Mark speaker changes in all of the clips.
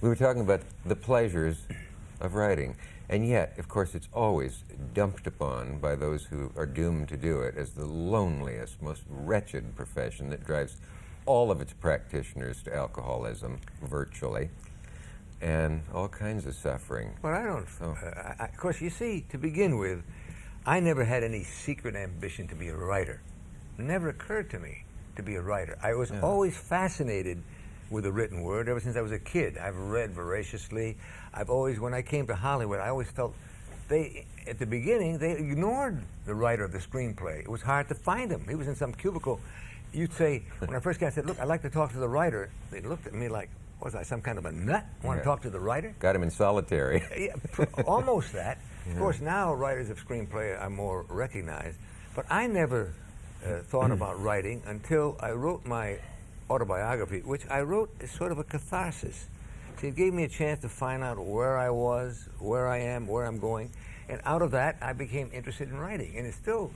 Speaker 1: We were talking about the pleasures of writing, and yet, of course, it's always dumped upon by those who are doomed to do it as the loneliest, most wretched profession that drives all of its practitioners to alcoholism, virtually, and all kinds of suffering.
Speaker 2: Well, I don't. Of course, you see, to begin with, I never had any secret ambition to be a writer. It never occurred to me to be a writer. I was always fascinated with the written word ever since I was a kid. I've read voraciously. I've always, when I came to Hollywood, I always felt at the beginning, they ignored the writer of the screenplay. It was hard to find him. He was in some cubicle. You'd say, when I first got, I said, look, I'd like to talk to the writer. They looked at me like, was I some kind of a nut? Want to talk to the writer?
Speaker 1: Got him in solitary.
Speaker 2: Yeah, almost that. Yeah. Of course, now writers of screenplay are more recognized. But I never thought about writing until I wrote my autobiography, which I wrote as sort of a catharsis. See, it gave me a chance to find out where I was, where I am, where I'm going. And out of that, I became interested in writing. And it still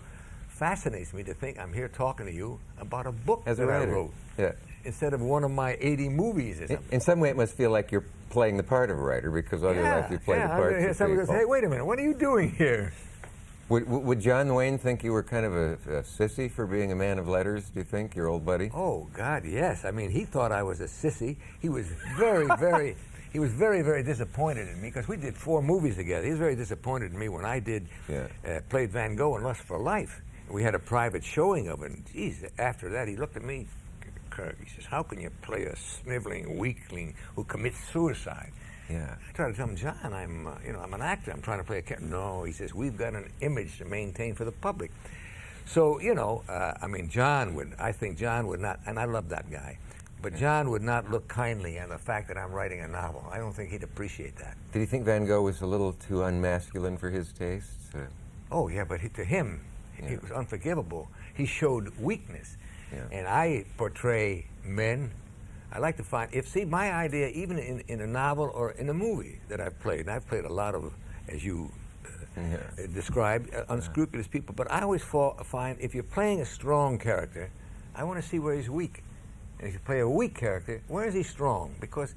Speaker 2: fascinates me to think I'm here talking to you about a book that I wrote.
Speaker 1: Yeah.
Speaker 2: Instead of one of my 80 movies or something.
Speaker 1: In some way, it must feel like you're playing the part of a writer, because all your life you play the parts of people.
Speaker 2: Somebody goes, hey, wait a minute, what are you doing here?
Speaker 1: Would John Wayne think you were kind of a sissy for being a man of letters, do you think, your old buddy?
Speaker 2: Oh, God, yes. I mean, he thought I was a sissy. He was very, very disappointed in me, because we did 4 movies together. He was very disappointed in me when I played Van Gogh in Lust for Life. We had a private showing of it, and geez, after that, he looked at me, Kirk, he says, how can you play a sniveling weakling who commits suicide?
Speaker 1: Yeah.
Speaker 2: I tried to tell him, John, I'm an actor. I'm trying to play a character. No, he says, we've got an image to maintain for the public. So, I mean, I think John would not, and I love that guy, but John would not look kindly on the fact that I'm writing a novel. I don't think he'd appreciate that.
Speaker 1: Did he think Van Gogh was a little too unmasculine for his tastes?
Speaker 2: Oh, yeah, but to him, it was unforgivable. He showed weakness. Yeah. And I portray men. I like to find, my idea, even in a novel or in a movie that I've played, and I've played a lot of, as you described, unscrupulous people, but I always find if you're playing a strong character, I want to see where he's weak. And if you play a weak character, where is he strong? Because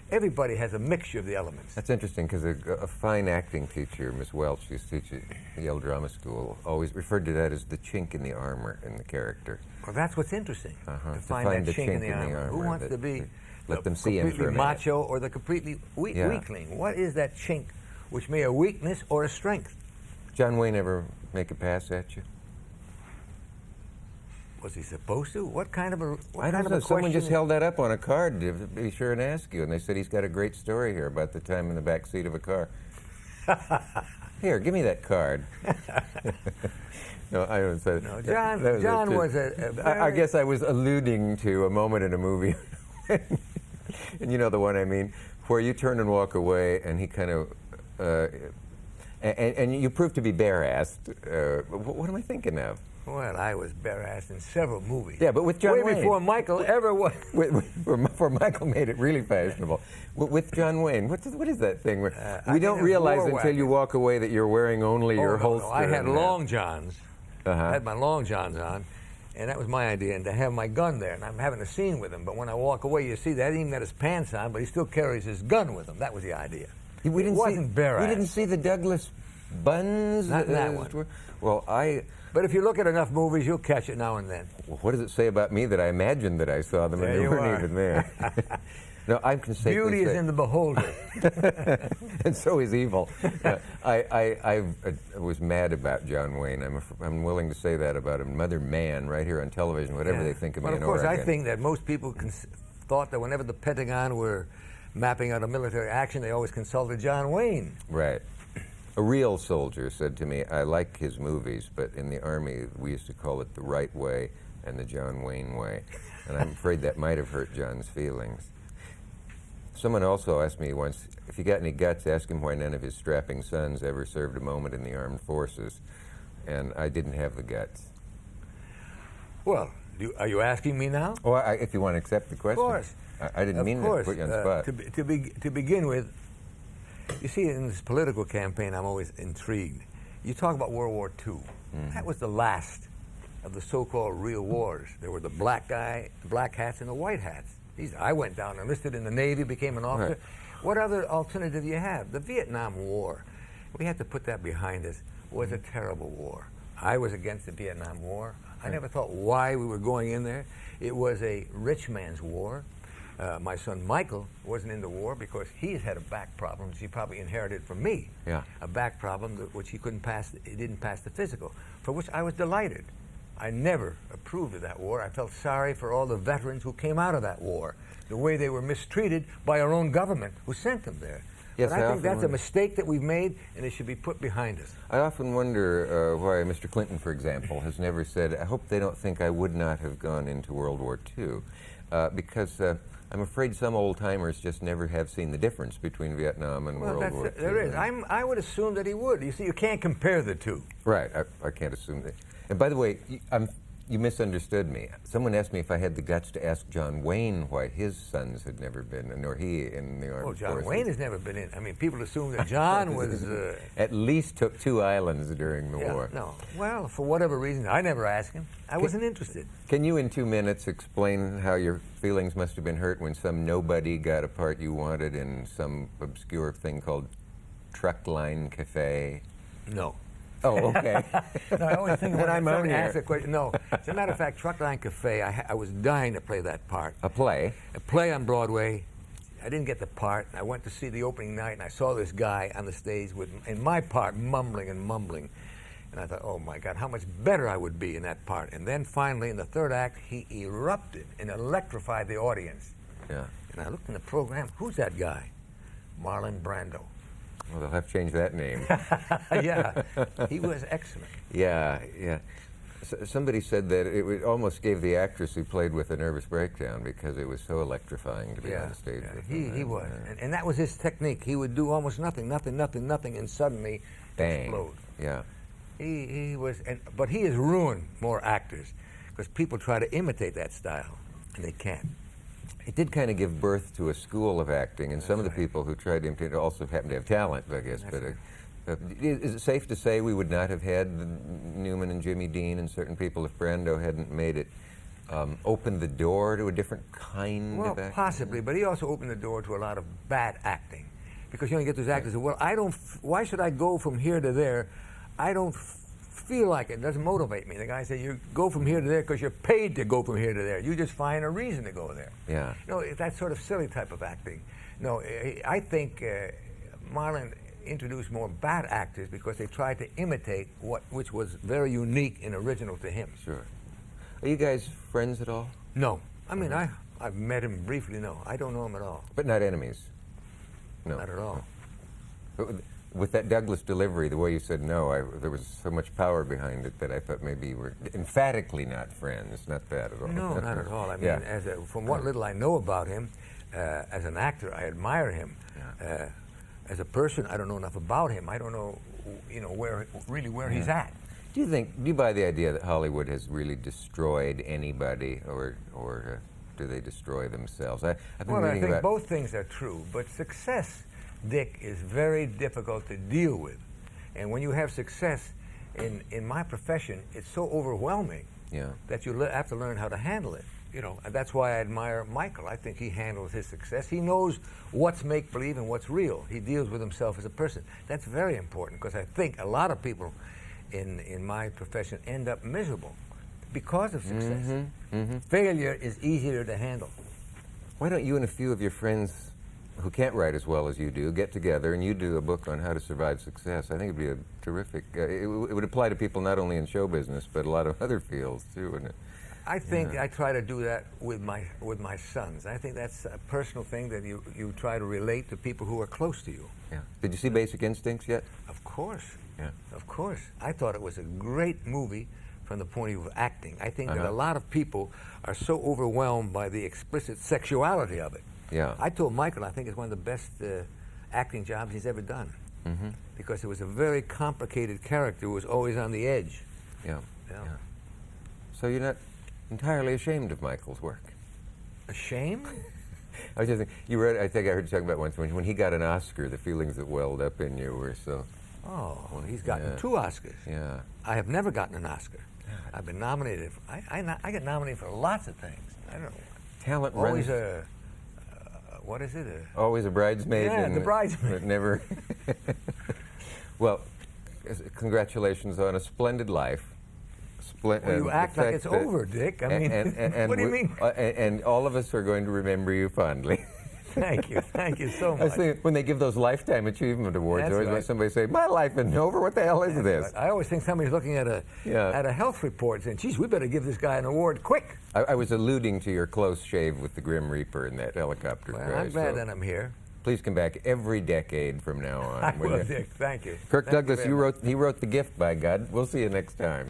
Speaker 2: everybody has a mixture of the elements.
Speaker 1: That's interesting, because a fine acting teacher, Miss Welch, who used to teach at Yale Drama School, always referred to that as the chink in the armor in the character.
Speaker 2: Well, that's what's interesting, to find that chink in the armor. Who wants to be
Speaker 1: let them see him for a minute.
Speaker 2: Macho or the completely weakling? What is that chink which may be a weakness or a strength?
Speaker 1: John Wayne ever make a pass at you?
Speaker 2: Was he supposed to? What kind of a
Speaker 1: I don't know. Someone just held that up on a card to be sure and ask you, and they said he's got a great story here about the time in the back seat of a car. Here, give me that card. No, I don't say.
Speaker 2: No, John was a
Speaker 1: I guess I was alluding to a moment in a movie, and you know the one I mean, where you turn and walk away, and he kind of, and you prove to be bare-assed. What am I thinking of?
Speaker 2: Well, I was bare-assed in several movies.
Speaker 1: Yeah, but with John Wayne.
Speaker 2: Way before Michael ever was.
Speaker 1: Before Michael made it really fashionable. With John Wayne, what is that thing where we don't realize until you walk away that you're wearing only your holster?
Speaker 2: No, I had long johns. I had my long johns on, and that was my idea, and to have my gun there, and I'm having a scene with him, but when I walk away, you see that he even got his pants on, but he still carries his gun with him. That was the idea. It wasn't bare-assed.
Speaker 1: We didn't see the Douglas buns?
Speaker 2: Not in that one.
Speaker 1: Well,
Speaker 2: But if you look at enough movies, you'll catch it now and then.
Speaker 1: Well, what does it say about me that I imagined that I saw them and they weren't even there? No, I can say
Speaker 2: beauty is in the beholder.
Speaker 1: And so is evil. I was mad about John Wayne. I'm willing to say that about him. Mother man, right here on television, whatever they think of me in Oregon.
Speaker 2: Of course, I think that most people thought that whenever the Pentagon were mapping out a military action, they always consulted John Wayne.
Speaker 1: Right. A real soldier said to me, I like his movies, but in the Army we used to call it the right way and the John Wayne way. And I'm afraid that might have hurt John's feelings. Someone also asked me once, if you got any guts, ask him why none of his strapping sons ever served a moment in the armed forces. And I didn't have the guts.
Speaker 2: Well, are you asking me now?
Speaker 1: Well, if you want to accept the question.
Speaker 2: Of course.
Speaker 1: I didn't mean to put you on the spot.
Speaker 2: To begin with, you see, in this political campaign, I'm always intrigued. You talk about World War II. Mm-hmm. That was the last of the so-called real wars. There were the black hats and the white hats. I went down, enlisted in the Navy, became an officer. Right. What other alternative do you have? The Vietnam War, we had to put that behind us, was a terrible war. I was against the Vietnam War. I never thought why we were going in there. It was a rich man's war. My son Michael wasn't in the war because he's had a back problem, which he probably inherited from me.
Speaker 1: Yeah.
Speaker 2: A back problem which he couldn't pass. He didn't pass the physical, for which I was delighted. I never approved of that war. I felt sorry for all the veterans who came out of that war, the way they were mistreated by our own government who sent them there.
Speaker 1: Yes,
Speaker 2: but I think that's a mistake that we've made, and it should be put behind us.
Speaker 1: I often wonder why Mr. Clinton, for example, has never said, I hope they don't think I would not have gone into World War II, because I'm afraid some old-timers just never have seen the difference between Vietnam and World War II.
Speaker 2: There is. I would assume that he would. You see, you can't compare the two.
Speaker 1: Right. I can't assume that. And by the way, you misunderstood me. Someone asked me if I had the guts to ask John Wayne why his sons had never been, nor he in the armed forces.
Speaker 2: John Wayne has never been in. I mean, people assume that John was...
Speaker 1: At least took 2 islands during the war.
Speaker 2: No. Well, for whatever reason, I never asked him. I wasn't interested.
Speaker 1: Can you, in 2 minutes, explain how your feelings must have been hurt when some nobody got a part you wanted in some obscure thing called Truck Line Cafe?
Speaker 2: No.
Speaker 1: Oh, okay.
Speaker 2: No, I always think when
Speaker 1: I'm
Speaker 2: someone
Speaker 1: on
Speaker 2: asks
Speaker 1: here.
Speaker 2: a question. No, as a matter of fact, Truck Line Cafe, I was dying to play that part.
Speaker 1: A play?
Speaker 2: A play on Broadway. I didn't get the part. I went to see the opening night, and I saw this guy on the stage in my part, mumbling and mumbling. And I thought, oh, my God, how much better I would be in that part. And then finally, in the third act, he erupted and electrified the audience.
Speaker 1: Yeah.
Speaker 2: And I looked in the program. Who's that guy? Marlon Brando.
Speaker 1: Well, they'll have to change that name.
Speaker 2: Yeah, he was excellent.
Speaker 1: Yeah. Somebody said that it almost gave the actress who played with a nervous breakdown because it was so electrifying to be on stage with him.
Speaker 2: He was. And that was his technique. He would do almost nothing, and suddenly
Speaker 1: Bang.
Speaker 2: explode.
Speaker 1: Yeah.
Speaker 2: He was, but he has ruined more actors because people try to imitate that style, and they can't.
Speaker 1: It did kind of give birth to a school of acting, and some of the people who tried to imitate it also happened to have talent, I guess. Is it safe to say we would not have had Newman and Jimmy Dean and certain people if Brando hadn't made it open the door to a different kind of acting?
Speaker 2: Well, possibly, but he also opened the door to a lot of bad acting. Because you only get those actors who, why should I go from here to there? I don't feel like it doesn't motivate me. The guy said, you go from here to there because you're paid to go from here to there. You just find a reason to go there.
Speaker 1: Yeah.
Speaker 2: That sort of silly type of acting. No, I think Marlon introduced more bad actors because they tried to imitate which was very unique and original to him.
Speaker 1: Sure. Are you guys friends at all?
Speaker 2: No. I mean, I've met him briefly, no. I don't know him at all.
Speaker 1: But not enemies? No.
Speaker 2: Not at all.
Speaker 1: With that Douglas delivery, the way you said no, there was so much power behind it that I thought maybe you were emphatically not friends. Not that at all.
Speaker 2: No, not at all. I mean, from what little I know about him, as an actor, I admire him.
Speaker 1: Yeah.
Speaker 2: As a person, I don't know enough about him. I don't know, where he's at.
Speaker 1: Do you buy the idea that Hollywood has really destroyed anybody, or do they destroy themselves? I've been reading
Speaker 2: I think
Speaker 1: about
Speaker 2: both things are true, but success, Dick, is very difficult to deal with. And when you have success in my profession, it's so overwhelming that you have to learn how to handle it. And that's why I admire Michael. I think he handles his success. He knows what's make-believe and what's real. He deals with himself as a person. That's very important because I think a lot of people in my profession end up miserable because of success.
Speaker 1: Mm-hmm. Mm-hmm.
Speaker 2: Failure is easier to handle.
Speaker 1: Why don't you and a few of your friends who can't write as well as you do get together and you do a book on how to survive success? I think it'd be a terrific... it would apply to people not only in show business, but a lot of other fields, too, wouldn't it?
Speaker 2: I think I try to do that with my sons. I think that's a personal thing that you try to relate to people who are close to you.
Speaker 1: Yeah. Did you see Basic Instincts yet?
Speaker 2: Of course.
Speaker 1: Yeah.
Speaker 2: Of course. I thought it was a great movie from the point of view of acting. I think that a lot of people are so overwhelmed by the explicit sexuality of it.
Speaker 1: Yeah.
Speaker 2: I told Michael I think it's one of the best acting jobs he's ever done.
Speaker 1: Mm-hmm.
Speaker 2: Because it was a very complicated character who was always on the edge.
Speaker 1: Yeah. So you're not entirely ashamed of Michael's work?
Speaker 2: Ashamed?
Speaker 1: I was just thinking, I think I heard you talking about once when he got an Oscar, the feelings that welled up in you were so...
Speaker 2: Oh, well, he's gotten 2 Oscars.
Speaker 1: Yeah.
Speaker 2: I have never gotten an Oscar. I've been nominated. I get nominated for lots of things. I don't know.
Speaker 1: Talent
Speaker 2: always
Speaker 1: runs...
Speaker 2: what is it?
Speaker 1: Always a bridesmaid.
Speaker 2: Yeah,
Speaker 1: and
Speaker 2: the bridesmaid.
Speaker 1: It never. Well, congratulations on a splendid life.
Speaker 2: Well, you act like it's over, Dick. I mean, what do you mean?
Speaker 1: And all of us are going to remember you fondly.
Speaker 2: Thank you so
Speaker 1: I
Speaker 2: much.
Speaker 1: was when they give those Lifetime Achievement Awards,
Speaker 2: That's
Speaker 1: always when
Speaker 2: right.
Speaker 1: somebody say, "My life isn't over. What the hell is this?"
Speaker 2: Right. I always think somebody's looking at a health report saying, "Geez, we better give this guy an award quick."
Speaker 1: I was alluding to your close shave with the Grim Reaper in that helicopter
Speaker 2: Well,
Speaker 1: crash.
Speaker 2: I'm glad that I'm here.
Speaker 1: Please come back every decade from now on.
Speaker 2: I
Speaker 1: will
Speaker 2: will,
Speaker 1: you?
Speaker 2: Dick. Thank you.
Speaker 1: Kirk
Speaker 2: Thank
Speaker 1: Douglas,
Speaker 2: very much.
Speaker 1: he wrote The Gift, by God. We'll see you next time.